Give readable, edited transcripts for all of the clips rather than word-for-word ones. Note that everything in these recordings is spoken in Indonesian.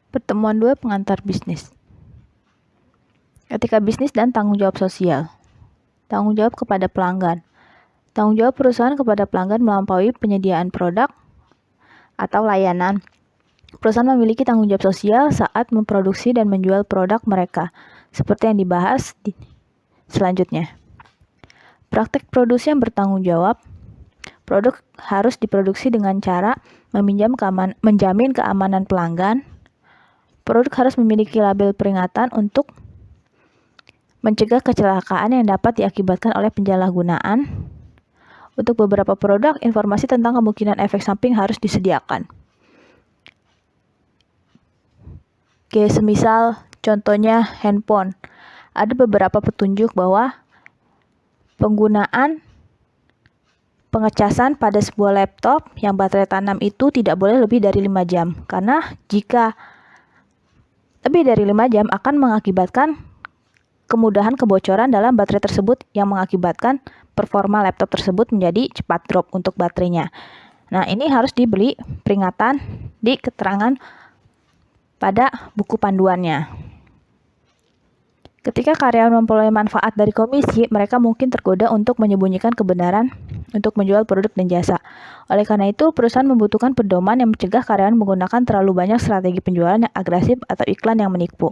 Pertemuan dua pengantar bisnis. Etika bisnis dan tanggung jawab sosial. Tanggung jawab kepada pelanggan. Tanggung jawab perusahaan kepada pelanggan melampaui penyediaan produk atau layanan. Perusahaan memiliki tanggung jawab sosial saat memproduksi dan menjual produk mereka, seperti yang dibahas selanjutnya. Praktek produksi yang bertanggung jawab. Produk harus diproduksi dengan cara menjamin keamanan pelanggan. Produk harus memiliki label peringatan untuk mencegah kecelakaan yang dapat diakibatkan oleh penyalahgunaan. Untuk beberapa produk, informasi tentang kemungkinan efek samping harus disediakan. Oke, semisal contohnya handphone. Ada beberapa petunjuk bahwa penggunaan pengecasan pada sebuah laptop yang baterai tanam itu tidak boleh lebih dari 5 jam. Karena jika lebih dari 5 jam akan mengakibatkan kemudahan kebocoran dalam baterai tersebut yang mengakibatkan performa laptop tersebut menjadi cepat drop untuk baterainya. Nah, ini harus diberi peringatan di keterangan pada buku panduannya. Ketika karyawan memperoleh manfaat dari komisi, mereka mungkin tergoda untuk menyembunyikan kebenaran untuk menjual produk dan jasa. Oleh karena itu, perusahaan membutuhkan pedoman yang mencegah karyawan menggunakan terlalu banyak strategi penjualan yang agresif atau iklan yang menipu.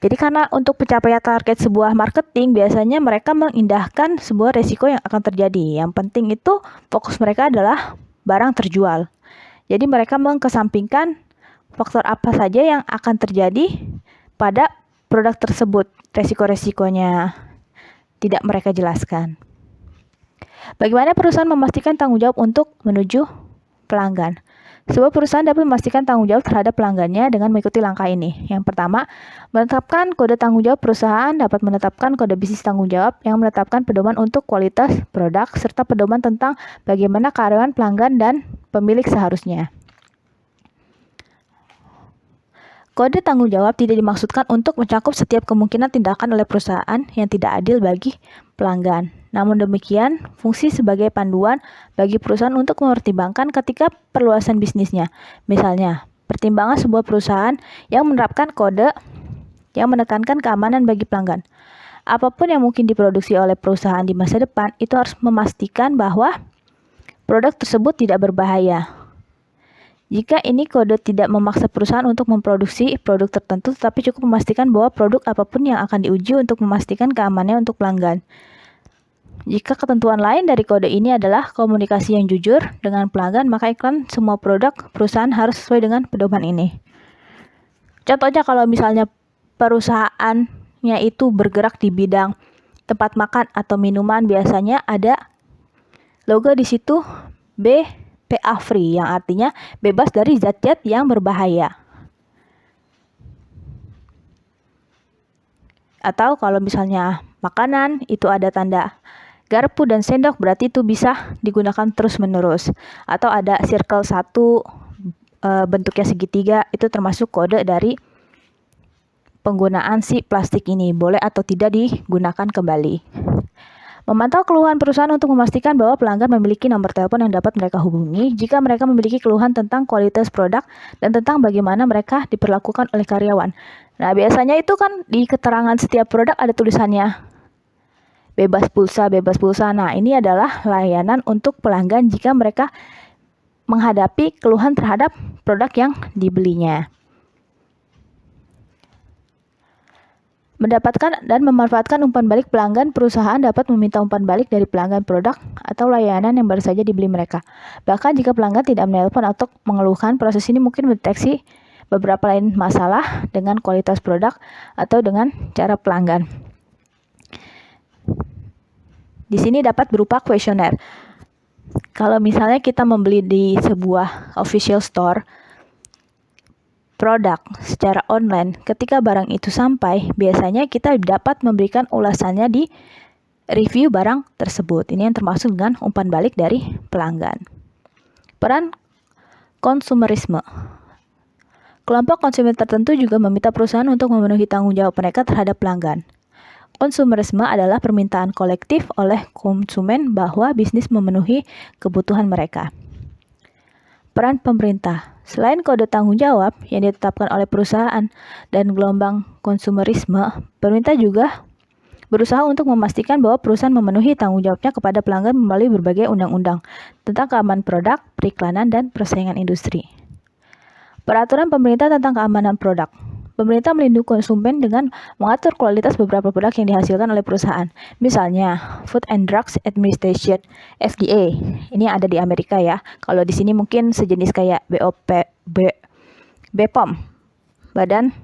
Jadi karena untuk pencapaian target sebuah marketing, biasanya mereka mengindahkan sebuah resiko yang akan terjadi. Yang penting itu fokus mereka adalah barang terjual. Jadi mereka mengkesampingkan faktor apa saja yang akan terjadi pada produk tersebut. Resiko-resikonya tidak mereka jelaskan. Bagaimana perusahaan memastikan tanggung jawab untuk menuju pelanggan? Sebuah perusahaan dapat memastikan tanggung jawab terhadap pelanggannya dengan mengikuti langkah ini. Yang pertama, menetapkan kode tanggung jawab perusahaan dapat menetapkan kode bisnis tanggung jawab yang menetapkan pedoman untuk kualitas produk serta pedoman tentang bagaimana karyawan, pelanggan, dan pemilik seharusnya. Kode tanggung jawab tidak dimaksudkan untuk mencakup setiap kemungkinan tindakan oleh perusahaan yang tidak adil bagi pelanggan. Namun demikian, fungsi sebagai panduan bagi perusahaan untuk mempertimbangkan ketika perluasan bisnisnya. Misalnya, pertimbangan sebuah perusahaan yang menerapkan kode yang menekankan keamanan bagi pelanggan. Apapun yang mungkin diproduksi oleh perusahaan di masa depan, itu harus memastikan bahwa produk tersebut tidak berbahaya. Jika ini kode tidak memaksa perusahaan untuk memproduksi produk tertentu, tetapi cukup memastikan bahwa produk apapun yang akan diuji untuk memastikan keamanannya untuk pelanggan. Jika ketentuan lain dari kode ini adalah komunikasi yang jujur dengan pelanggan, maka iklan semua produk perusahaan harus sesuai dengan pedoman ini. Contohnya kalau misalnya perusahaannya itu bergerak di bidang tempat makan atau minuman, biasanya ada logo di situ BPA free, yang artinya bebas dari zat-zat yang berbahaya. Atau kalau misalnya makanan itu ada tanda garpu dan sendok, berarti itu bisa digunakan terus-menerus. Atau ada circle 1 bentuknya segitiga, itu termasuk kode dari penggunaan si plastik ini, boleh atau tidak digunakan kembali. Memantau keluhan perusahaan untuk memastikan bahwa pelanggan memiliki nomor telepon yang dapat mereka hubungi jika mereka memiliki keluhan tentang kualitas produk dan tentang bagaimana mereka diperlakukan oleh karyawan. Nah, biasanya itu kan di keterangan setiap produk ada tulisannya bebas pulsa, bebas pulsa. Nah, ini adalah layanan untuk pelanggan jika mereka menghadapi keluhan terhadap produk yang dibelinya. Mendapatkan dan memanfaatkan umpan balik pelanggan, perusahaan dapat meminta umpan balik dari pelanggan produk atau layanan yang baru saja dibeli mereka. Bahkan jika pelanggan tidak menelpon atau mengeluhkan, proses ini mungkin mendeteksi beberapa lain masalah dengan kualitas produk atau dengan cara pelanggan. Di sini dapat berupa kuesioner. Kalau misalnya kita membeli di sebuah official store produk secara online, ketika barang itu sampai, biasanya kita dapat memberikan ulasannya di review barang tersebut. Ini yang termasuk dengan umpan balik dari pelanggan. Peran konsumerisme. Kelompok konsumen tertentu juga meminta perusahaan untuk memenuhi tanggung jawab mereka terhadap pelanggan. Konsumerisme adalah permintaan kolektif oleh konsumen bahwa bisnis memenuhi kebutuhan mereka. Peran pemerintah. Selain kode tanggung jawab yang ditetapkan oleh perusahaan dan gelombang konsumerisme, pemerintah juga berusaha untuk memastikan bahwa perusahaan memenuhi tanggung jawabnya kepada pelanggan melalui berbagai undang-undang tentang keamanan produk, periklanan, dan persaingan industri. Peraturan pemerintah tentang keamanan produk. Pemerintah melindungi konsumen dengan mengatur kualitas beberapa produk yang dihasilkan oleh perusahaan. Misalnya, Food and Drugs Administration (FDA). Ini ada di Amerika ya. Kalau di sini mungkin sejenis kayak BPOM, Badan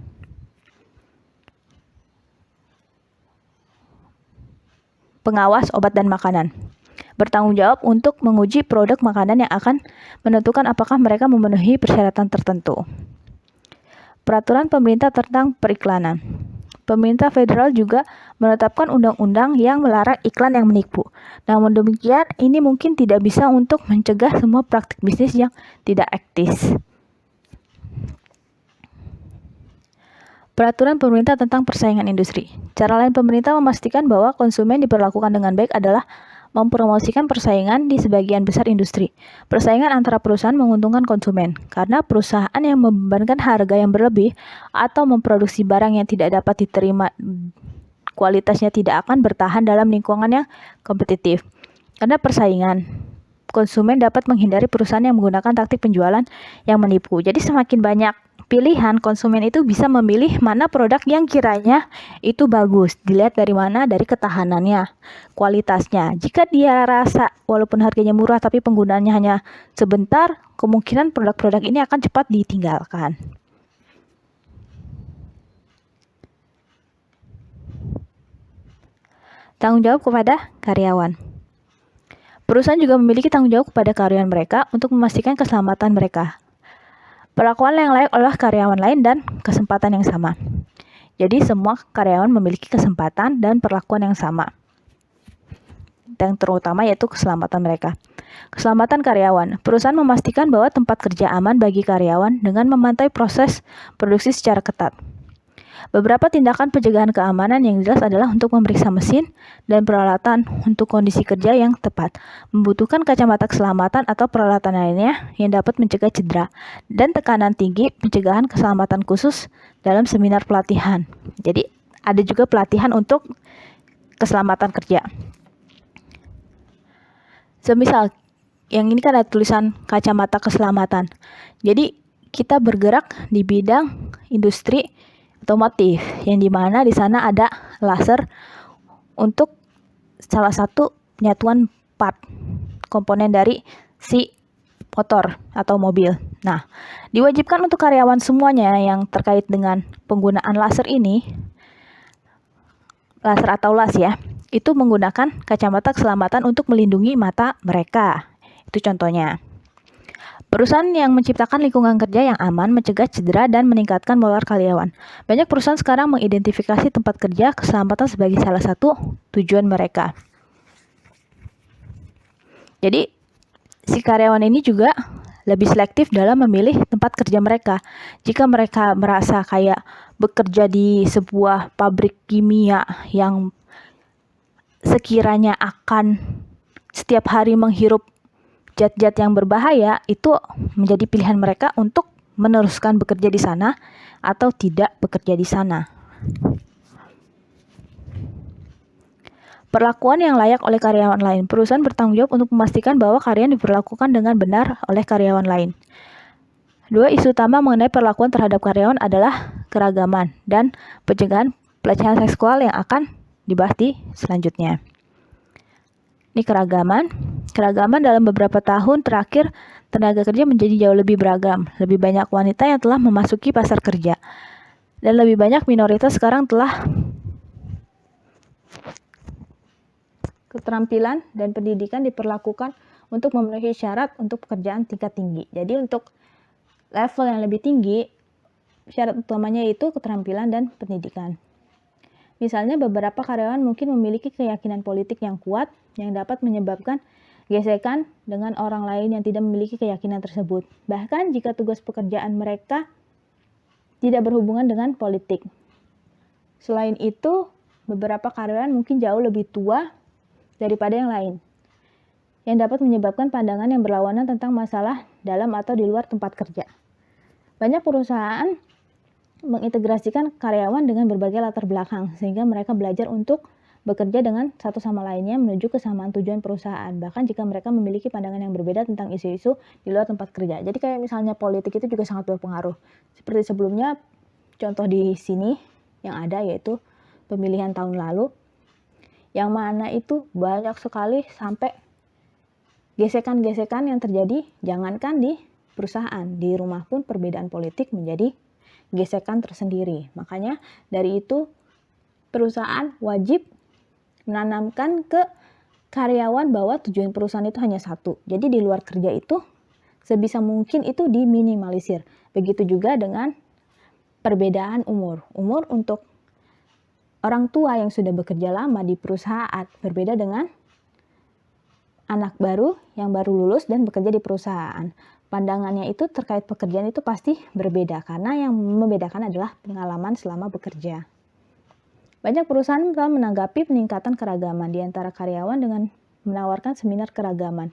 Pengawas Obat dan Makanan. Bertanggung jawab untuk menguji produk makanan yang akan menentukan apakah mereka memenuhi persyaratan tertentu. Peraturan pemerintah tentang periklanan. Pemerintah federal juga menetapkan undang-undang yang melarang iklan yang menipu. Namun demikian, ini mungkin tidak bisa untuk mencegah semua praktik bisnis yang tidak etis. Peraturan pemerintah tentang persaingan industri. Cara lain pemerintah memastikan bahwa konsumen diperlakukan dengan baik adalah mempromosikan persaingan di sebagian besar industri. Persaingan antara perusahaan menguntungkan konsumen, karena perusahaan yang membebankan harga yang berlebih atau memproduksi barang yang tidak dapat diterima kualitasnya tidak akan bertahan dalam lingkungan yang kompetitif. Karena persaingan, konsumen dapat menghindari perusahaan yang menggunakan taktik penjualan yang menipu. Jadi semakin banyak pilihan, konsumen itu bisa memilih mana produk yang kiranya itu bagus. Dilihat dari mana? Dari ketahanannya, kualitasnya. Jika dia rasa walaupun harganya murah tapi penggunaannya hanya sebentar, kemungkinan produk-produk ini akan cepat ditinggalkan. Tanggung jawab kepada karyawan. Perusahaan juga memiliki tanggung jawab kepada karyawan mereka untuk memastikan keselamatan mereka. Perlakuan yang layak oleh karyawan lain dan kesempatan yang sama. Jadi semua karyawan memiliki kesempatan dan perlakuan yang sama. Dan terutama yaitu keselamatan mereka. Keselamatan karyawan. Perusahaan memastikan bahwa tempat kerja aman bagi karyawan dengan memantau proses produksi secara ketat. Beberapa tindakan pencegahan keamanan yang jelas adalah untuk memeriksa mesin dan peralatan untuk kondisi kerja yang tepat, membutuhkan kacamata keselamatan atau peralatan lainnya yang dapat mencegah cedera, dan tekanan tinggi pencegahan keselamatan khusus dalam seminar pelatihan. Jadi ada juga pelatihan untuk keselamatan kerja. Semisal yang ini kan ada tulisan kacamata keselamatan. Jadi kita bergerak di bidang industri otomotif, yang dimana di sana ada laser untuk salah satu penyatuan part komponen dari si motor atau mobil. Nah, diwajibkan untuk karyawan semuanya yang terkait dengan penggunaan laser ini, laser atau las ya, itu menggunakan kacamata keselamatan untuk melindungi mata mereka. Itu contohnya. Perusahaan yang menciptakan lingkungan kerja yang aman, mencegah cedera, dan meningkatkan moral karyawan. Banyak perusahaan sekarang mengidentifikasi tempat kerja keselamatan sebagai salah satu tujuan mereka. Jadi, si karyawan ini juga lebih selektif dalam memilih tempat kerja mereka. Jika mereka merasa kayak bekerja di sebuah pabrik kimia yang sekiranya akan setiap hari menghirup zat-zat yang berbahaya, itu menjadi pilihan mereka untuk meneruskan bekerja di sana atau tidak bekerja di sana. Perlakuan yang layak oleh karyawan lain. Perusahaan bertanggung jawab untuk memastikan bahwa karyawan diperlakukan dengan benar oleh karyawan lain. Dua isu utama mengenai perlakuan terhadap karyawan adalah keragaman dan pencegahan pelecehan seksual yang akan dibahas di selanjutnya. Ini keragaman. Keragaman dalam beberapa tahun terakhir, tenaga kerja menjadi jauh lebih beragam. Lebih banyak wanita yang telah memasuki pasar kerja. Dan lebih banyak minoritas sekarang telah keterampilan dan pendidikan diperlakukan untuk memenuhi syarat untuk pekerjaan tingkat tinggi. Jadi untuk level yang lebih tinggi, syarat utamanya itu keterampilan dan pendidikan. Misalnya beberapa karyawan mungkin memiliki keyakinan politik yang kuat yang dapat menyebabkan gesekan dengan orang lain yang tidak memiliki keyakinan tersebut. Bahkan jika tugas pekerjaan mereka tidak berhubungan dengan politik. Selain itu, beberapa karyawan mungkin jauh lebih tua daripada yang lain, yang dapat menyebabkan pandangan yang berlawanan tentang masalah dalam atau di luar tempat kerja. Banyak perusahaan mengintegrasikan karyawan dengan berbagai latar belakang, sehingga mereka belajar untuk bekerja dengan satu sama lainnya menuju kesamaan tujuan perusahaan, bahkan jika mereka memiliki pandangan yang berbeda tentang isu-isu di luar tempat kerja. Jadi kayak misalnya politik itu juga sangat berpengaruh. Seperti sebelumnya, contoh di sini yang ada yaitu pemilihan tahun lalu, yang mana itu banyak sekali sampai gesekan-gesekan yang terjadi, jangankan di perusahaan, di rumah pun perbedaan politik menjadi gesekan tersendiri. Makanya dari itu perusahaan wajib menanamkan ke karyawan bahwa tujuan perusahaan itu hanya satu. Jadi di luar kerja itu sebisa mungkin itu diminimalisir. Begitu juga dengan perbedaan umur. Umur untuk orang tua yang sudah bekerja lama di perusahaan berbeda dengan anak baru yang baru lulus dan bekerja di perusahaan. Pandangannya itu terkait pekerjaan itu pasti berbeda karena yang membedakan adalah pengalaman selama bekerja. Banyak perusahaan telah menanggapi peningkatan keragaman di antara karyawan dengan menawarkan seminar keragaman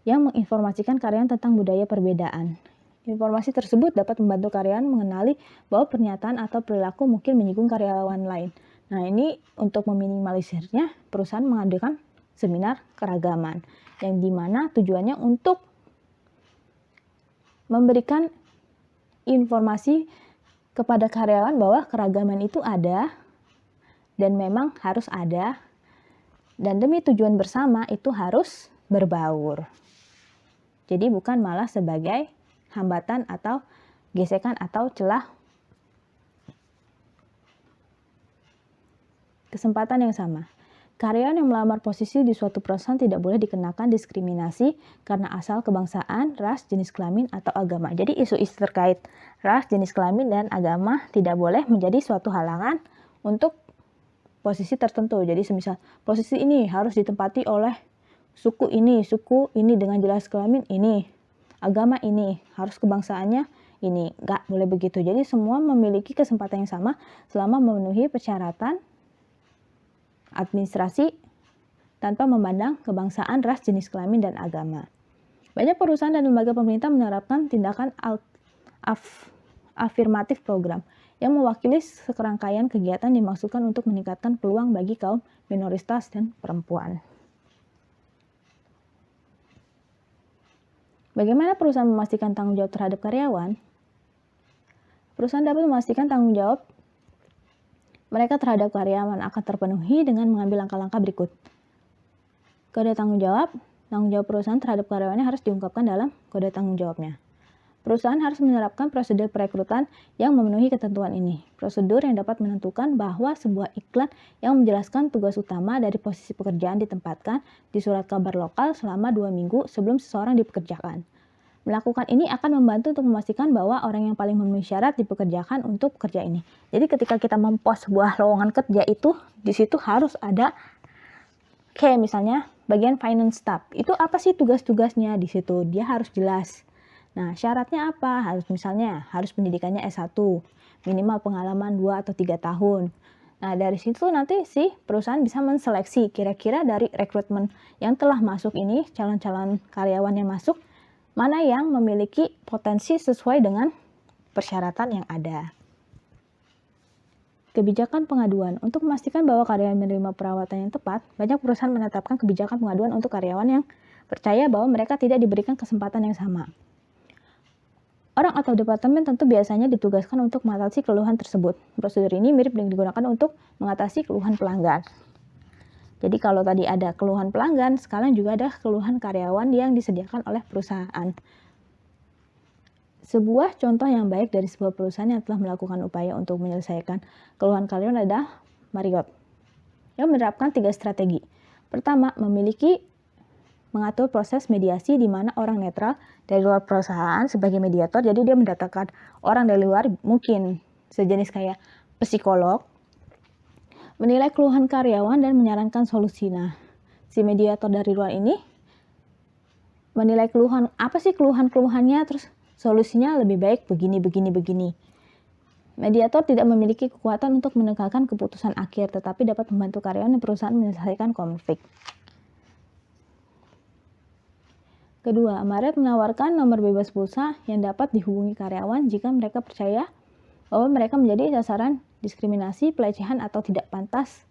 yang menginformasikan karyawan tentang budaya perbedaan. Informasi tersebut dapat membantu karyawan mengenali bahwa pernyataan atau perilaku mungkin menyinggung karyawan lain. Nah, ini untuk meminimalisirnya, perusahaan mengadakan seminar keragaman yang dimana tujuannya untuk memberikan informasi kepada karyawan bahwa keragaman itu ada dan memang harus ada, dan demi tujuan bersama itu harus berbaur. Jadi bukan malah sebagai hambatan atau gesekan atau celah kesempatan yang sama. Karyawan yang melamar posisi di suatu perusahaan tidak boleh dikenakan diskriminasi karena asal kebangsaan, ras, jenis kelamin, atau agama. Jadi isu-isu terkait ras, jenis kelamin, dan agama tidak boleh menjadi suatu halangan untuk posisi tertentu. Jadi semisal posisi ini harus ditempati oleh suku ini dengan jelas kelamin ini, agama ini, harus kebangsaannya ini. Nggak boleh begitu. Jadi semua memiliki kesempatan yang sama selama memenuhi persyaratan administrasi tanpa memandang kebangsaan, ras, jenis kelamin, dan agama. Banyak perusahaan dan lembaga pemerintah menerapkan tindakan afirmatif program yang mewakili serangkaian kegiatan dimaksudkan untuk meningkatkan peluang bagi kaum minoritas dan perempuan. Bagaimana perusahaan memastikan tanggung jawab terhadap karyawan? Perusahaan dapat memastikan tanggung jawab mereka terhadap karyawan akan terpenuhi dengan mengambil langkah-langkah berikut. Kode tanggung jawab perusahaan terhadap karyawannya harus diungkapkan dalam kode tanggung jawabnya. Perusahaan harus menerapkan prosedur perekrutan yang memenuhi ketentuan ini. Prosedur yang dapat menentukan bahwa sebuah iklan yang menjelaskan tugas utama dari posisi pekerjaan ditempatkan di surat kabar lokal selama 2 minggu sebelum seseorang dipekerjakan. Melakukan ini akan membantu untuk memastikan bahwa orang yang paling memenuhi syarat dipekerjakan untuk kerja ini. Jadi ketika kita mempost sebuah lowongan kerja itu, di situ harus ada kayak misalnya bagian finance staff. Itu apa sih tugas-tugasnya di situ? Dia harus jelas. Nah, syaratnya apa? Harus pendidikannya S1, minimal pengalaman 2 atau 3 tahun. Nah, dari situ nanti si perusahaan bisa menseleksi kira-kira dari rekrutmen yang telah masuk ini, calon-calon karyawan yang masuk, mana yang memiliki potensi sesuai dengan persyaratan yang ada. Kebijakan pengaduan. Untuk memastikan bahwa karyawan menerima perawatan yang tepat, banyak perusahaan menetapkan kebijakan pengaduan untuk karyawan yang percaya bahwa mereka tidak diberikan kesempatan yang sama. Orang atau departemen tentu biasanya ditugaskan untuk mengatasi keluhan tersebut. Prosedur ini mirip yang digunakan untuk mengatasi keluhan pelanggan. Jadi kalau tadi ada keluhan pelanggan, sekarang juga ada keluhan karyawan yang disediakan oleh perusahaan. Sebuah contoh yang baik dari sebuah perusahaan yang telah melakukan upaya untuk menyelesaikan keluhan karyawan adalah Marriott, yang menerapkan 3 strategi. Pertama, mengatur proses mediasi di mana orang netral dari luar perusahaan sebagai mediator. Jadi dia mendatangkan orang dari luar, mungkin sejenis kayak psikolog, menilai keluhan karyawan dan menyarankan solusi. Nah, si mediator dari luar ini menilai keluhan, apa sih keluhannya, terus solusinya lebih baik begini. Mediator tidak memiliki kekuatan untuk menegakkan keputusan akhir, tetapi dapat membantu karyawan dan perusahaan menyelesaikan konflik. Kedua, Marriott menawarkan nomor bebas pulsa yang dapat dihubungi karyawan jika mereka percaya bahwa mereka menjadi sasaran diskriminasi, pelecehan, atau tidak pantas.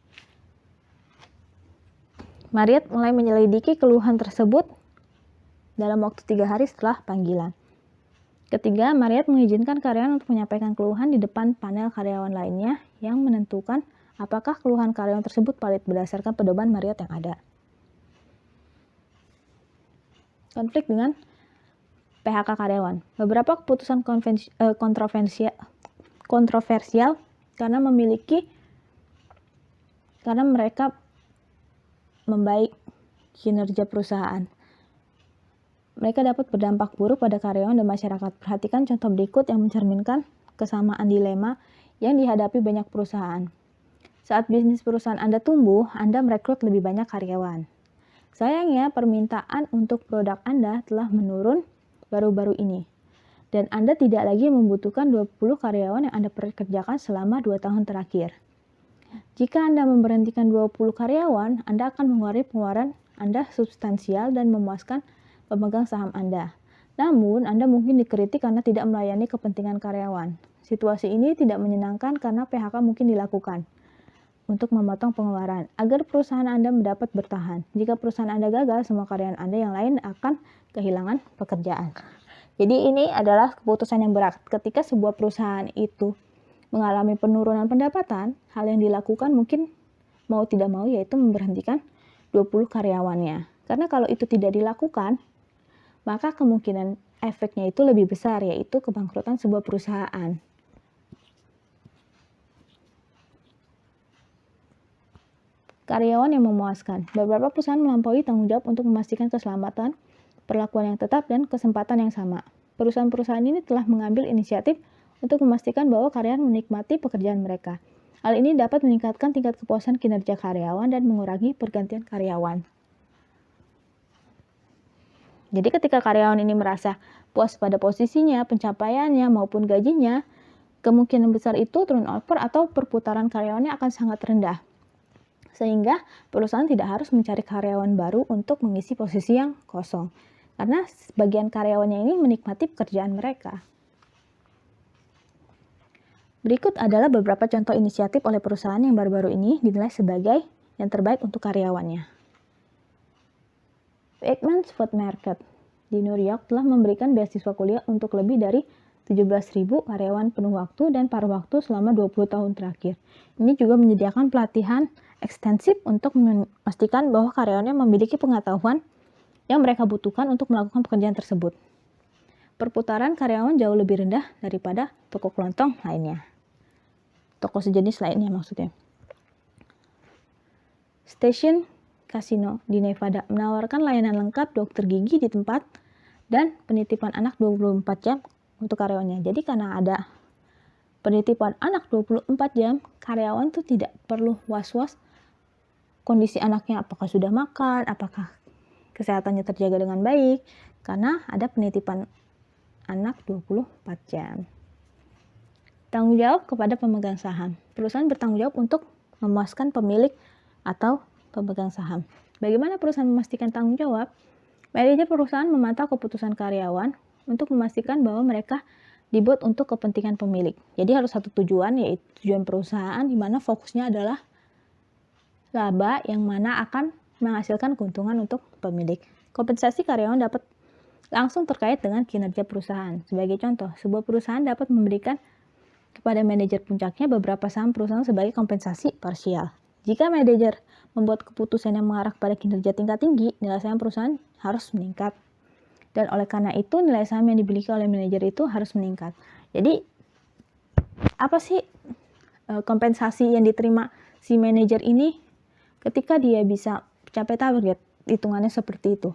Marriott mulai menyelidiki keluhan tersebut dalam waktu 3 hari setelah panggilan. Ketiga, Marriott mengizinkan karyawan untuk menyampaikan keluhan di depan panel karyawan lainnya yang menentukan apakah keluhan karyawan tersebut valid berdasarkan pedoman Marriott yang ada. Konflik dengan PHK karyawan. Beberapa keputusan kontroversial karena mereka membaik kinerja perusahaan. Mereka dapat berdampak buruk pada karyawan dan masyarakat. Perhatikan contoh berikut yang mencerminkan kesamaan dilema yang dihadapi banyak perusahaan. Saat bisnis perusahaan Anda tumbuh, Anda merekrut lebih banyak karyawan. Sayangnya, permintaan untuk produk Anda telah menurun baru-baru ini. Dan Anda tidak lagi membutuhkan 20 karyawan yang Anda pekerjakan selama 2 tahun terakhir. Jika Anda memberhentikan 20 karyawan, Anda akan mengurangi pengeluaran Anda substansial dan memuaskan pemegang saham Anda. Namun, Anda mungkin dikritik karena tidak melayani kepentingan karyawan. Situasi ini tidak menyenangkan karena PHK mungkin dilakukan untuk memotong pengeluaran, agar perusahaan Anda dapat bertahan. Jika perusahaan Anda gagal, semua karyawan Anda yang lain akan kehilangan pekerjaan. Jadi ini adalah keputusan yang berat. Ketika sebuah perusahaan itu mengalami penurunan pendapatan, hal yang dilakukan mungkin mau tidak mau yaitu memberhentikan 20 karyawannya. Karena kalau itu tidak dilakukan, maka kemungkinan efeknya itu lebih besar, yaitu kebangkrutan sebuah perusahaan. Karyawan yang memuaskan. Beberapa perusahaan melampaui tanggung jawab untuk memastikan keselamatan, perlakuan yang tetap, dan kesempatan yang sama. Perusahaan-perusahaan ini telah mengambil inisiatif untuk memastikan bahwa karyawan menikmati pekerjaan mereka. Hal ini dapat meningkatkan tingkat kepuasan kinerja karyawan dan mengurangi pergantian karyawan. Jadi ketika karyawan ini merasa puas pada posisinya, pencapaiannya, maupun gajinya, kemungkinan besar itu turnover atau perputaran karyawannya akan sangat rendah. Sehingga perusahaan tidak harus mencari karyawan baru untuk mengisi posisi yang kosong. Karena sebagian karyawannya ini menikmati pekerjaan mereka. Berikut adalah beberapa contoh inisiatif oleh perusahaan yang baru-baru ini dinilai sebagai yang terbaik untuk karyawannya. Eggman's Food Market di New York telah memberikan beasiswa kuliah untuk lebih dari 17.000 karyawan penuh waktu dan paruh waktu selama 20 tahun terakhir. Ini juga menyediakan pelatihan ekstensif untuk memastikan bahwa karyawannya memiliki pengetahuan yang mereka butuhkan untuk melakukan pekerjaan tersebut. Perputaran karyawan jauh lebih rendah daripada toko kelontong lainnya. Toko sejenis lainnya maksudnya. Station Casino di Nevada menawarkan layanan lengkap dokter gigi di tempat dan penitipan anak 24 jam untuk karyawannya. Jadi karena ada penitipan anak 24 jam, karyawan tuh tidak perlu was-was kondisi anaknya apakah sudah makan, apakah kesehatannya terjaga dengan baik, karena ada penitipan anak 24 jam. Tanggung jawab kepada pemegang saham. Perusahaan bertanggung jawab untuk memuaskan pemilik atau pemegang saham. Bagaimana perusahaan memastikan tanggung jawab? Manajer perusahaan memantau keputusan karyawan untuk memastikan bahwa mereka dibuat untuk kepentingan pemilik. Jadi harus satu tujuan, yaitu tujuan perusahaan di mana fokusnya adalah laba yang mana akan menghasilkan keuntungan untuk pemilik. Kompensasi karyawan dapat langsung terkait dengan kinerja perusahaan. Sebagai contoh, sebuah perusahaan dapat memberikan kepada manajer puncaknya beberapa saham perusahaan sebagai kompensasi parsial. Jika manajer membuat keputusan yang mengarah pada kinerja tingkat tinggi, nilai saham perusahaan harus meningkat. Dan oleh karena itu, nilai saham yang dimiliki oleh manajer itu harus meningkat. Jadi, apa sih kompensasi yang diterima si manajer ini ketika dia bisa capai target? Hitungannya seperti itu.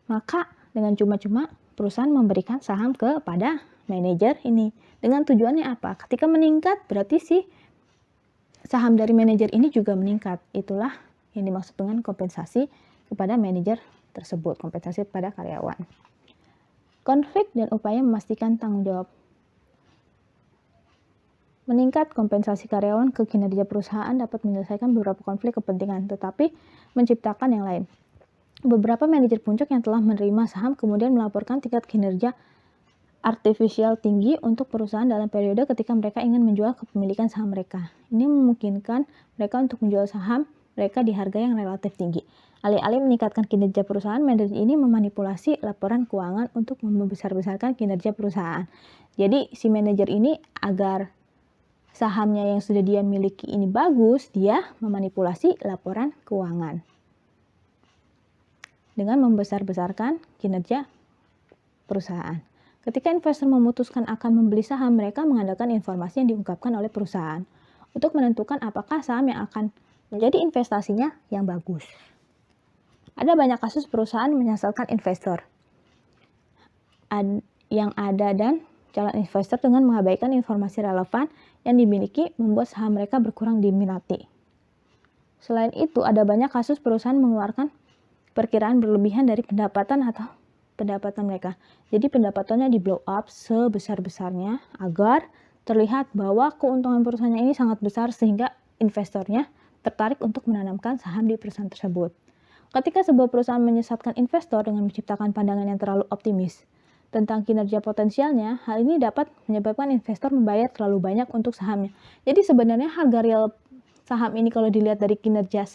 Maka dengan cuma-cuma perusahaan memberikan saham kepada manajer ini. Dengan tujuannya apa? Ketika meningkat berarti si saham dari manajer ini juga meningkat. Itulah yang dimaksud dengan kompensasi kepada manajer tersebut, kompensasi kepada karyawan. Konflik dan upaya memastikan tanggung jawab. Meningkat kompensasi karyawan ke kinerja perusahaan dapat menyelesaikan beberapa konflik kepentingan, tetapi menciptakan yang lain. beberapa manajer puncak yang telah menerima saham kemudian melaporkan tingkat kinerja artifisial tinggi untuk perusahaan dalam periode ketika mereka ingin menjual kepemilikan saham mereka. Ini memungkinkan mereka untuk menjual saham mereka di harga yang relatif tinggi. Alih-alih meningkatkan kinerja perusahaan, manajer ini memanipulasi laporan keuangan untuk membesar-besarkan kinerja perusahaan. Jadi si manajer ini agar sahamnya yang sudah dia miliki ini bagus, dia memanipulasi laporan keuangan dengan membesar-besarkan kinerja perusahaan. Ketika investor memutuskan akan membeli saham, mereka mengandalkan informasi yang diungkapkan oleh perusahaan untuk menentukan apakah saham yang akan menjadi investasinya yang bagus. Ada banyak kasus perusahaan menyesatkan investor yang ada dan calon investor dengan mengabaikan informasi relevan yang dimiliki membuat saham mereka berkurang diminati. Selain itu, ada banyak kasus perusahaan mengeluarkan perkiraan berlebihan dari pendapatan mereka. Jadi pendapatannya di blow up sebesar-besarnya agar terlihat bahwa keuntungan perusahaannya ini sangat besar sehingga investornya tertarik untuk menanamkan saham di perusahaan tersebut. Ketika sebuah perusahaan menyesatkan investor dengan menciptakan pandangan yang terlalu optimis tentang kinerja potensialnya, hal ini dapat menyebabkan investor membayar terlalu banyak untuk sahamnya. Jadi sebenarnya harga real saham ini kalau dilihat dari kinerja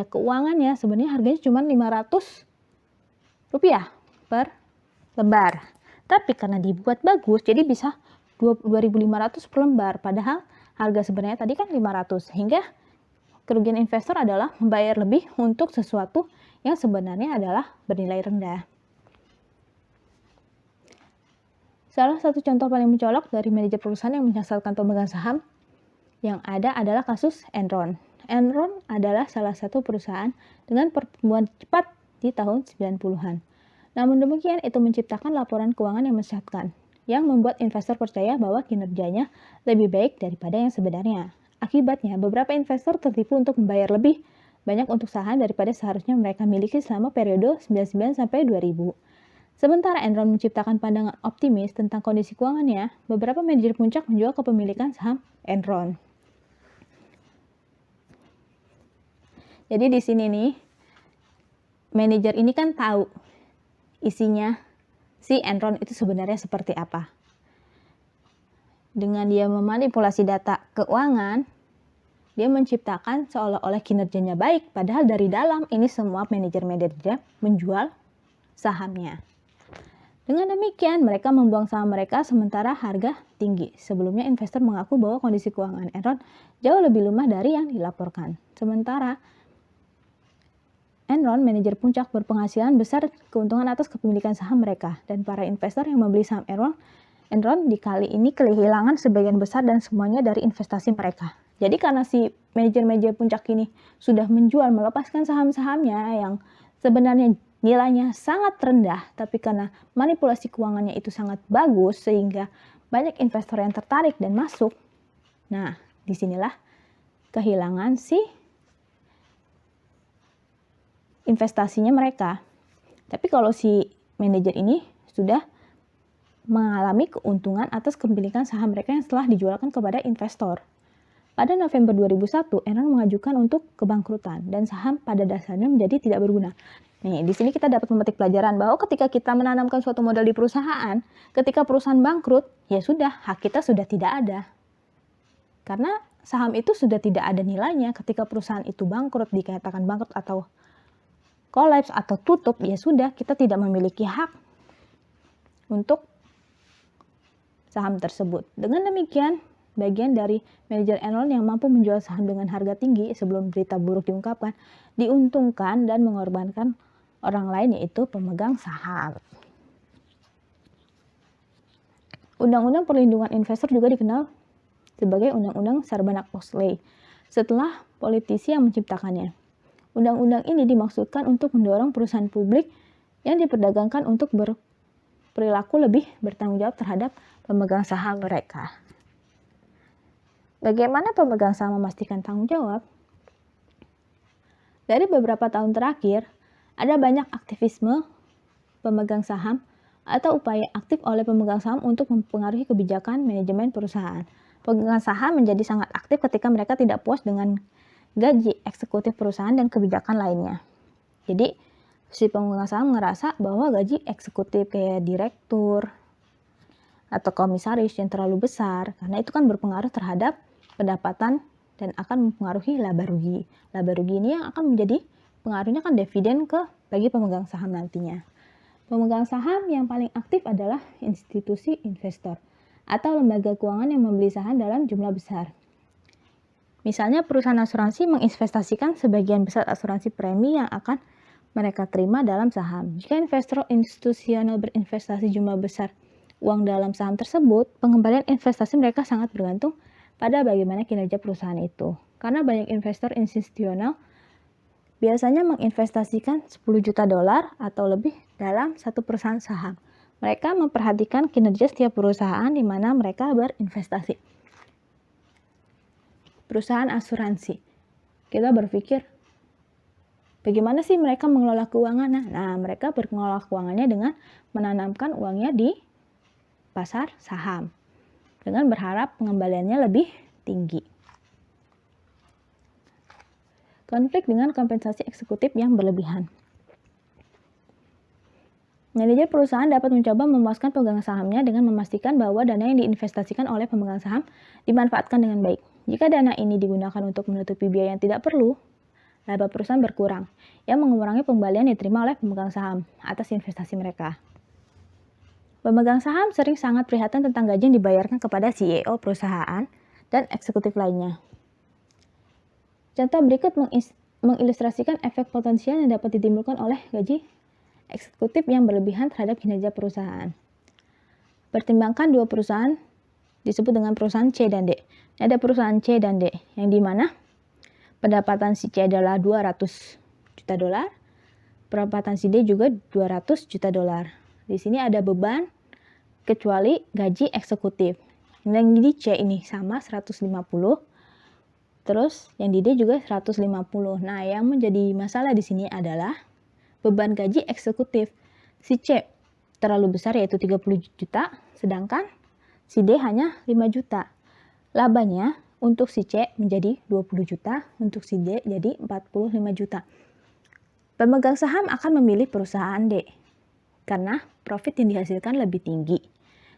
keuangannya, sebenarnya harganya cuma Rp500 per lembar. Tapi karena dibuat bagus, jadi bisa 2.500 per lembar. Padahal harga sebenarnya tadi kan 500. Sehingga kerugian investor adalah membayar lebih untuk sesuatu yang sebenarnya adalah bernilai rendah. Salah satu contoh paling mencolok dari manajer perusahaan yang menyesatkan pemegang saham yang ada adalah kasus Enron. Enron adalah salah satu perusahaan dengan pertumbuhan cepat di tahun 90-an. Namun demikian, itu menciptakan laporan keuangan yang menyesatkan, yang membuat investor percaya bahwa kinerjanya lebih baik daripada yang sebenarnya. Akibatnya, beberapa investor tertipu untuk membayar lebih banyak untuk saham daripada seharusnya mereka miliki selama periode 99 sampai 2000. Sementara Enron menciptakan pandangan optimis tentang kondisi keuangannya, beberapa manajer puncak menjual kepemilikan saham Enron. Jadi di sini nih, manajer ini kan tahu isinya si Enron itu sebenarnya seperti apa. Dengan dia memanipulasi data keuangan, dia menciptakan seolah-olah kinerjanya baik, padahal dari dalam ini semua manajer-manajer menjual sahamnya. Dengan demikian, mereka membuang saham mereka sementara harga tinggi. Sebelumnya investor mengaku bahwa kondisi keuangan Enron jauh lebih lemah dari yang dilaporkan. Sementara Enron, manajer puncak, berpenghasilan besar keuntungan atas kepemilikan saham mereka, dan para investor yang membeli saham Enron di kali ini kehilangan sebagian besar dan semuanya dari investasi mereka. Jadi karena si manajer-manajer puncak ini sudah melepaskan saham-sahamnya yang sebenarnya nilainya sangat rendah, tapi karena manipulasi keuangannya itu sangat bagus sehingga banyak investor yang tertarik dan masuk. Nah, disinilah kehilangan si investasinya mereka. Tapi kalau si manajer ini sudah mengalami keuntungan atas kepemilikan saham mereka yang setelah dijualkan kepada investor. Pada November 2001, Enron mengajukan untuk kebangkrutan dan saham pada dasarnya menjadi tidak berguna. Nih, di sini kita dapat memetik pelajaran bahwa ketika kita menanamkan suatu modal di perusahaan, ketika perusahaan bangkrut, ya sudah, hak kita sudah tidak ada. Karena saham itu sudah tidak ada nilainya. Ketika perusahaan itu bangkrut, dikatakan bangkrut atau kolaps atau tutup, ya sudah, kita tidak memiliki hak untuk saham tersebut. Dengan demikian, bagian dari manajer Enron yang mampu menjual saham dengan harga tinggi sebelum berita buruk diungkapkan, diuntungkan dan mengorbankan orang lain, yaitu pemegang saham. Undang-undang perlindungan investor juga dikenal sebagai Undang-Undang Sarbanes-Oxley setelah politisi yang menciptakannya. Undang-undang ini dimaksudkan untuk mendorong perusahaan publik yang diperdagangkan untuk berperilaku lebih bertanggung jawab terhadap pemegang saham mereka. Bagaimana pemegang saham memastikan tanggung jawab? Dari beberapa tahun terakhir, ada banyak aktivisme pemegang saham atau upaya aktif oleh pemegang saham untuk mempengaruhi kebijakan manajemen perusahaan. Pemegang saham menjadi sangat aktif ketika mereka tidak puas dengan gaji eksekutif perusahaan dan kebijakan lainnya. Jadi, Si pemegang saham ngerasa bahwa gaji eksekutif kayak direktur atau komisaris yang terlalu besar, karena itu kan berpengaruh terhadap pendapatan dan akan mempengaruhi laba rugi. Laba rugi ini yang akan menjadi pengaruhnya kan dividen bagi pemegang saham nantinya. Pemegang saham yang paling aktif adalah institusi investor atau lembaga keuangan yang membeli saham dalam jumlah besar. Misalnya perusahaan asuransi menginvestasikan sebagian besar asuransi premi yang akan mereka terima dalam saham. Jika investor institusional berinvestasi jumlah besar uang dalam saham tersebut, pengembalian investasi mereka sangat bergantung pada bagaimana kinerja perusahaan itu. Karena banyak investor institusional biasanya menginvestasikan 10 juta dolar atau lebih dalam satu perusahaan saham. Mereka memperhatikan kinerja setiap perusahaan di mana mereka berinvestasi. Perusahaan asuransi, kita berpikir, bagaimana sih mereka mengelola keuangan? Nah, mereka mengelola keuangannya dengan menanamkan uangnya di pasar saham dengan berharap pengembaliannya lebih tinggi. Konflik dengan kompensasi eksekutif yang berlebihan. Manajer perusahaan dapat mencoba memuaskan pemegang sahamnya dengan memastikan bahwa dana yang diinvestasikan oleh pemegang saham dimanfaatkan dengan baik. Jika dana ini digunakan untuk menutupi biaya yang tidak perlu, laba perusahaan berkurang, yang mengurangi pengembalian yang diterima oleh pemegang saham atas investasi mereka. Pemegang saham sering sangat prihatin tentang gaji yang dibayarkan kepada CEO perusahaan dan eksekutif lainnya. Contoh berikut mengilustrasikan efek potensial yang dapat ditimbulkan oleh gaji eksekutif yang berlebihan terhadap kinerja perusahaan. Pertimbangkan dua perusahaan disebut dengan perusahaan C dan D. Ada perusahaan C dan D yang dimana pendapatan si C adalah 200 juta dolar, pendapatan si D juga 200 juta dolar. Di sini ada beban kecuali gaji eksekutif. Yang di C ini sama 150, terus yang di D juga 150. Nah, yang menjadi masalah di sini adalah beban gaji eksekutif. Si C terlalu besar yaitu 30 juta, sedangkan si D hanya 5 juta. Labanya untuk si C menjadi 20 juta, untuk si D jadi 45 juta. Pemegang saham akan memilih perusahaan D karena profit yang dihasilkan lebih tinggi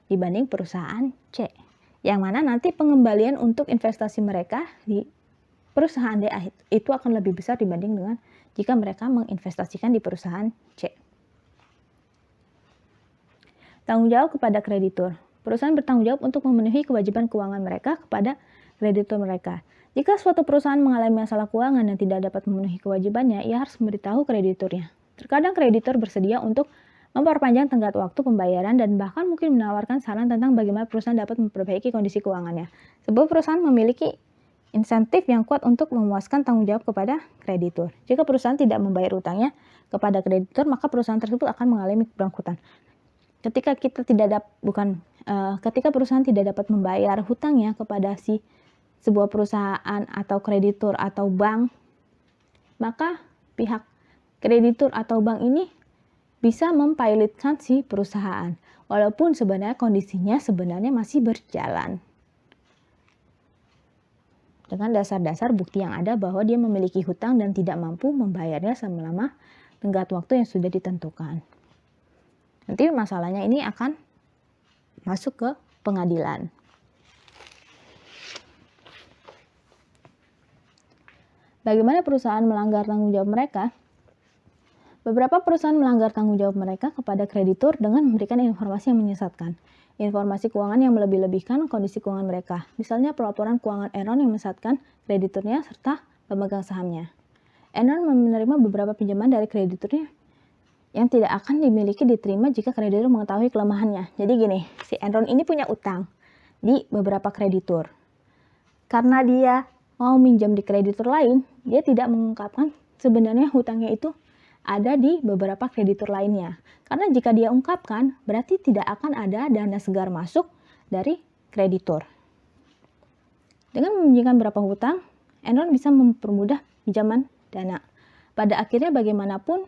dibanding perusahaan C, yang mana nanti pengembalian untuk investasi mereka di perusahaan D itu akan lebih besar dibanding dengan jika mereka menginvestasikan di perusahaan C. Tanggung jawab kepada kreditur. Perusahaan bertanggung jawab untuk memenuhi kewajiban keuangan mereka kepada kreditur mereka. Jika suatu perusahaan mengalami masalah keuangan dan tidak dapat memenuhi kewajibannya, ia harus memberitahu krediturnya. Terkadang kreditur bersedia untuk memperpanjang tenggat waktu pembayaran dan bahkan mungkin menawarkan saran tentang bagaimana perusahaan dapat memperbaiki kondisi keuangannya. Sebuah perusahaan memiliki insentif yang kuat untuk memuaskan tanggung jawab kepada kreditur. Jika perusahaan tidak membayar utangnya kepada kreditur, maka perusahaan tersebut akan mengalami kebangkrutan. Ketika perusahaan tidak dapat membayar hutangnya kepada sebuah perusahaan atau kreditur atau bank, maka pihak kreditur atau bank ini bisa mempilotkan si perusahaan, walaupun sebenarnya kondisinya masih berjalan. Dengan dasar-dasar bukti yang ada bahwa dia memiliki hutang dan tidak mampu membayarnya selama tenggat waktu yang sudah ditentukan. Nanti masalahnya ini akan masuk ke pengadilan. Bagaimana perusahaan melanggar tanggung jawab mereka? Beberapa perusahaan melanggar tanggung jawab mereka kepada kreditur dengan memberikan informasi yang menyesatkan. Informasi keuangan yang melebih-lebihkan kondisi keuangan mereka. Misalnya pelaporan keuangan Enron yang menyesatkan krediturnya serta pemegang sahamnya. Enron menerima beberapa pinjaman dari krediturnya yang tidak akan diterima jika kreditur mengetahui kelemahannya. Jadi gini, si Enron ini punya utang di beberapa kreditur. Karena dia mau minjam di kreditur lain, dia tidak mengungkapkan sebenarnya hutangnya itu ada di beberapa kreditur lainnya. Karena jika dia ungkapkan, berarti tidak akan ada dana segar masuk dari kreditur. Dengan meminjamkan beberapa hutang, Enron bisa mempermudah pinjaman dana. Pada akhirnya bagaimanapun,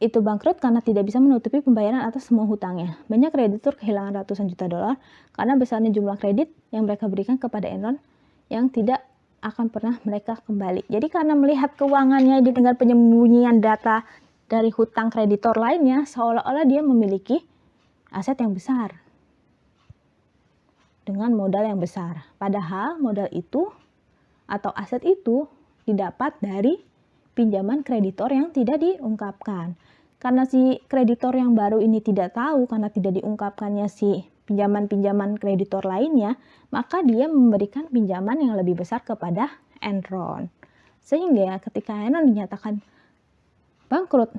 itu bangkrut karena tidak bisa menutupi pembayaran atas semua hutangnya. Banyak kreditur kehilangan ratusan juta dolar karena besarnya jumlah kredit yang mereka berikan kepada Enron yang tidak akan pernah mereka kembali. Jadi karena melihat keuangannya dengan penyembunyian data dari hutang kreditor lainnya, seolah-olah dia memiliki aset yang besar dengan modal yang besar. Padahal modal itu atau aset itu didapat dari pinjaman kreditor yang tidak diungkapkan. Karena si kreditor yang baru ini tidak tahu, karena tidak diungkapkannya si pinjaman-pinjaman kreditor lainnya, maka dia memberikan pinjaman yang lebih besar kepada Enron. Sehingga ketika Enron dinyatakan bangkrut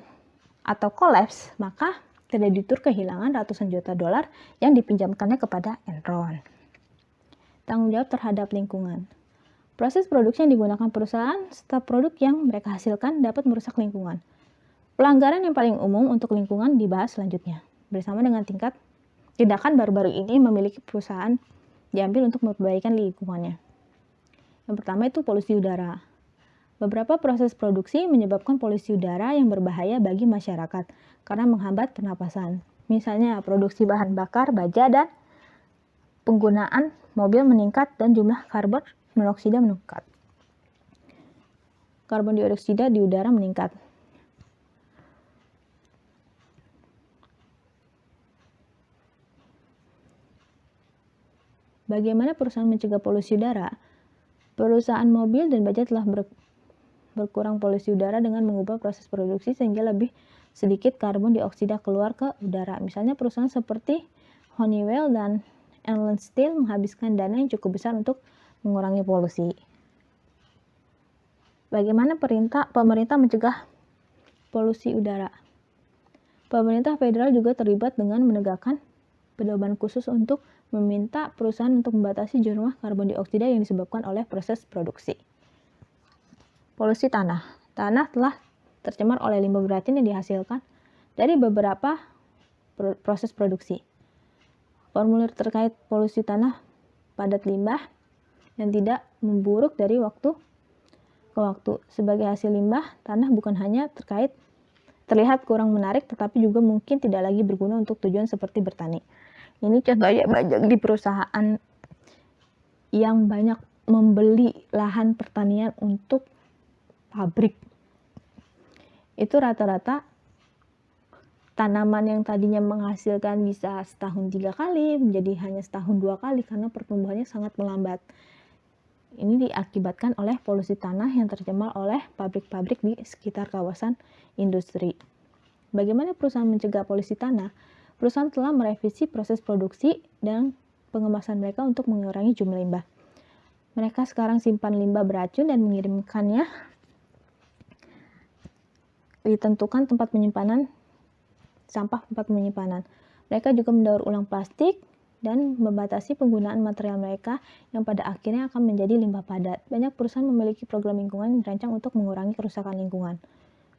atau kolaps, maka kreditur kehilangan ratusan juta dolar yang dipinjamkannya kepada Enron. Tanggung jawab terhadap lingkungan. Proses produksi yang digunakan perusahaan serta produk yang mereka hasilkan dapat merusak lingkungan. Pelanggaran yang paling umum untuk lingkungan dibahas selanjutnya. Bersama dengan tindakan baru-baru ini memiliki perusahaan diambil untuk memperbaikan lingkungannya. Yang pertama itu polusi udara. Beberapa proses produksi menyebabkan polusi udara yang berbahaya bagi masyarakat karena menghambat pernapasan. Misalnya produksi bahan bakar baja dan penggunaan mobil meningkat dan jumlah karbon monoksida meningkat. Karbon dioksida di udara meningkat. Bagaimana perusahaan mencegah polusi udara? Perusahaan mobil dan baja telah berkurang polusi udara dengan mengubah proses produksi sehingga lebih sedikit karbon dioksida keluar ke udara. Misalnya perusahaan seperti Honeywell dan Inland Steel menghabiskan dana yang cukup besar untuk mengurangi polusi. Bagaimana pemerintah mencegah polusi udara? Pemerintah federal juga terlibat dengan menegakkan pedoman khusus untuk meminta perusahaan untuk membatasi jumlah karbon dioksida yang disebabkan oleh proses produksi. Polusi tanah. Tanah telah tercemar oleh limbah beracun yang dihasilkan dari beberapa proses produksi. Formulir terkait polusi tanah padat limbah yang tidak memburuk dari waktu ke waktu. Sebagai hasil limbah, tanah bukan hanya terlihat kurang menarik, tetapi juga mungkin tidak lagi berguna untuk tujuan seperti bertani. Ini contohnya banyak di perusahaan yang banyak membeli lahan pertanian untuk pabrik. Itu rata-rata tanaman yang tadinya menghasilkan bisa setahun 3 kali, menjadi hanya setahun 2 kali karena pertumbuhannya sangat melambat. Ini diakibatkan oleh polusi tanah yang tercemar oleh pabrik-pabrik di sekitar kawasan industri. Bagaimana perusahaan mencegah polusi tanah? Perusahaan telah merevisi proses produksi dan pengemasan mereka untuk mengurangi jumlah limbah. Mereka sekarang simpan limbah beracun dan mengirimkannya ditentukan tempat penyimpanan sampah tempat penyimpanan. Mereka juga mendaur ulang plastik dan membatasi penggunaan material mereka yang pada akhirnya akan menjadi limbah padat. Banyak perusahaan memiliki program lingkungan yang dirancang untuk mengurangi kerusakan lingkungan.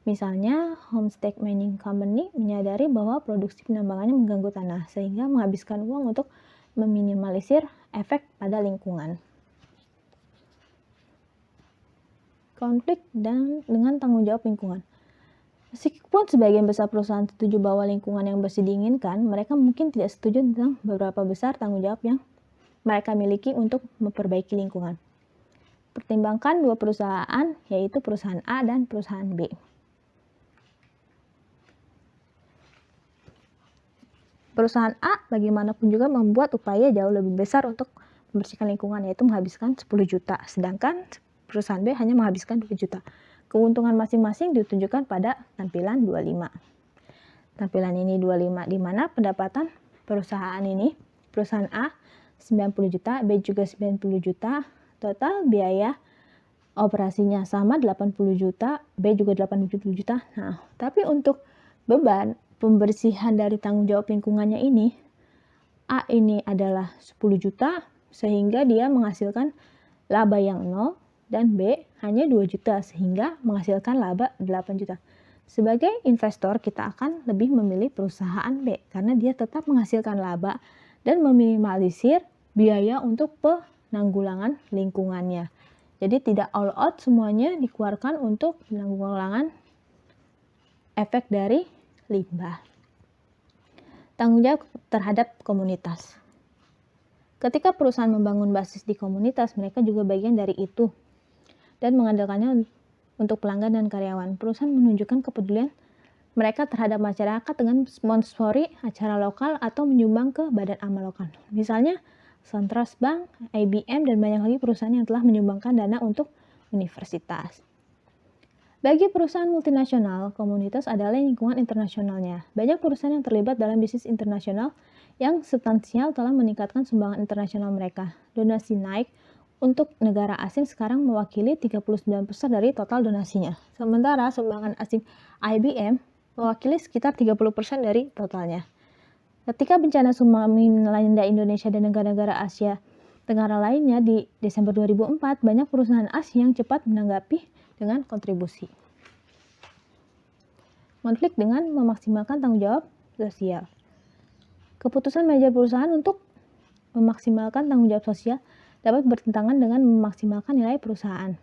Misalnya, Homestake Mining Company menyadari bahwa produksi penambangannya mengganggu tanah, sehingga menghabiskan uang untuk meminimalisir efek pada lingkungan. Konflik dengan tanggung jawab lingkungan. Meskipun sebagian besar perusahaan setuju bahwa lingkungan yang bersih diinginkan, mereka mungkin tidak setuju tentang beberapa besar tanggung jawab yang mereka miliki untuk memperbaiki lingkungan. Pertimbangkan dua perusahaan, yaitu perusahaan A dan perusahaan B. Perusahaan A bagaimanapun juga membuat upaya jauh lebih besar untuk membersihkan lingkungan, yaitu menghabiskan 10 juta, sedangkan perusahaan B hanya menghabiskan 2 juta. Keuntungan masing-masing ditunjukkan pada tampilan 25. Tampilan ini 25, di mana pendapatan perusahaan A 90 juta, B juga 90 juta, total biaya operasinya sama 80 juta, B juga 80 juta. Nah, tapi untuk beban pembersihan dari tanggung jawab lingkungannya ini, A ini adalah 10 juta, sehingga dia menghasilkan laba yang 0, dan B hanya 2 juta, sehingga menghasilkan laba 8 juta. Sebagai investor, kita akan lebih memilih perusahaan B, karena dia tetap menghasilkan laba dan meminimalisir biaya untuk penanggulangan lingkungannya. Jadi tidak all out semuanya dikeluarkan untuk penanggulangan efek dari limbah. Tanggung jawab terhadap komunitas. Ketika perusahaan membangun basis di komunitas, mereka juga bagian dari itu. dan mengandalkannya untuk pelanggan dan karyawan. Perusahaan menunjukkan kepedulian mereka terhadap masyarakat dengan sponsori acara lokal atau menyumbang ke badan amal lokal. Misalnya, SunTrust Bank, IBM, dan banyak lagi perusahaan yang telah menyumbangkan dana untuk universitas. Bagi perusahaan multinasional, komunitas adalah lingkungan internasionalnya. Banyak perusahaan yang terlibat dalam bisnis internasional yang substansial telah meningkatkan sumbangan internasional mereka. Donasi naik untuk negara asing sekarang mewakili 39% dari total donasinya. Sementara sumbangan asing IBM mewakili sekitar 30% dari totalnya. Ketika bencana tsunami melanda Indonesia dan negara-negara Asia Tenggara lainnya di Desember 2004, banyak perusahaan asing yang cepat menanggapi dengan kontribusi. Konflik dengan memaksimalkan tanggung jawab sosial. Keputusan manajer perusahaan untuk memaksimalkan tanggung jawab sosial dapat bertentangan dengan memaksimalkan nilai perusahaan.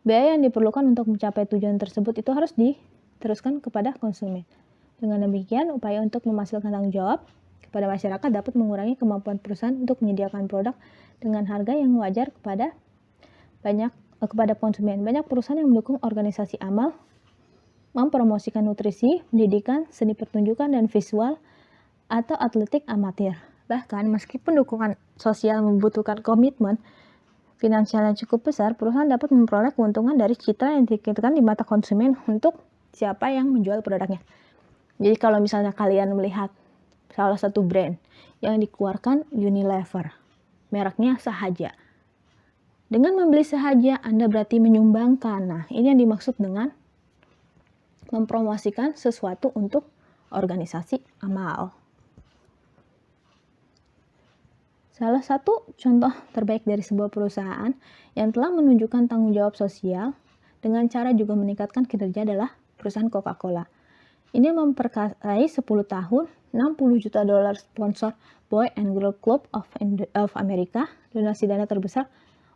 Biaya yang diperlukan untuk mencapai tujuan tersebut itu harus diteruskan kepada konsumen. Dengan demikian, upaya untuk memaksimalkan tanggung jawab kepada masyarakat dapat mengurangi kemampuan perusahaan untuk menyediakan produk dengan harga yang wajar kepada konsumen. Banyak perusahaan yang mendukung organisasi amal, mempromosikan nutrisi, pendidikan, seni pertunjukan, dan visual atau atletik amatir. Bahkan, meskipun dukungan sosial membutuhkan komitmen finansial yang cukup besar, perusahaan dapat memperoleh keuntungan dari citra yang dikirakan di mata konsumen untuk siapa yang menjual produknya. Jadi kalau misalnya kalian melihat salah satu brand yang dikeluarkan Unilever, mereknya Sahaja. Dengan membeli Sahaja, Anda berarti menyumbangkan. Nah, ini yang dimaksud dengan mempromosikan sesuatu untuk organisasi amal. Salah satu contoh terbaik dari sebuah perusahaan yang telah menunjukkan tanggung jawab sosial dengan cara juga meningkatkan kinerja adalah perusahaan Coca-Cola. Ini memperkayai 10 tahun, $60 juta sponsor Boy and Girl Club of America, donasi dana terbesar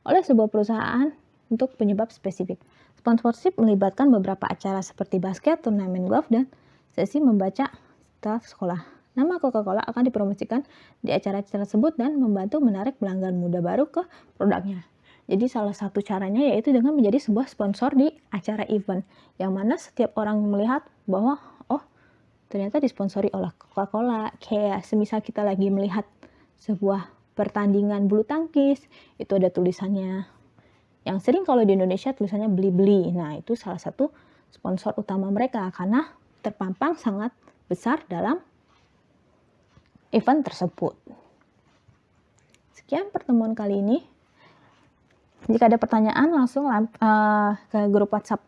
oleh sebuah perusahaan untuk penyebab spesifik. Sponsorship melibatkan beberapa acara seperti basket, turnamen golf, dan sesi membaca setelah sekolah. Nama Coca-Cola akan dipromosikan di acara tersebut dan membantu menarik pelanggan muda baru ke produknya. Jadi salah satu caranya yaitu dengan menjadi sebuah sponsor di acara event, yang mana setiap orang melihat bahwa ternyata disponsori oleh Coca-Cola. Kayak semisal kita lagi melihat sebuah pertandingan bulu tangkis, itu ada tulisannya. Yang sering kalau di Indonesia tulisannya beli-beli. Nah, itu salah satu sponsor utama mereka karena terpampang sangat besar dalam event tersebut. Sekian pertemuan kali ini. Jika ada pertanyaan langsung ke grup WhatsApp.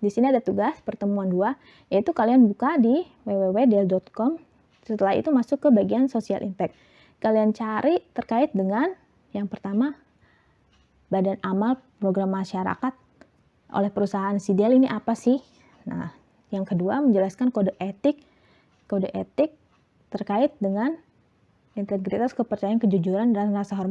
Di sini ada tugas pertemuan 2, yaitu kalian buka di www.del.com. Setelah itu masuk ke bagian social impact. Kalian cari terkait dengan yang pertama, badan amal program masyarakat oleh perusahaan si Del ini apa sih? Nah, yang kedua menjelaskan kode etik terkait dengan integritas, kepercayaan, kejujuran, dan rasa hormat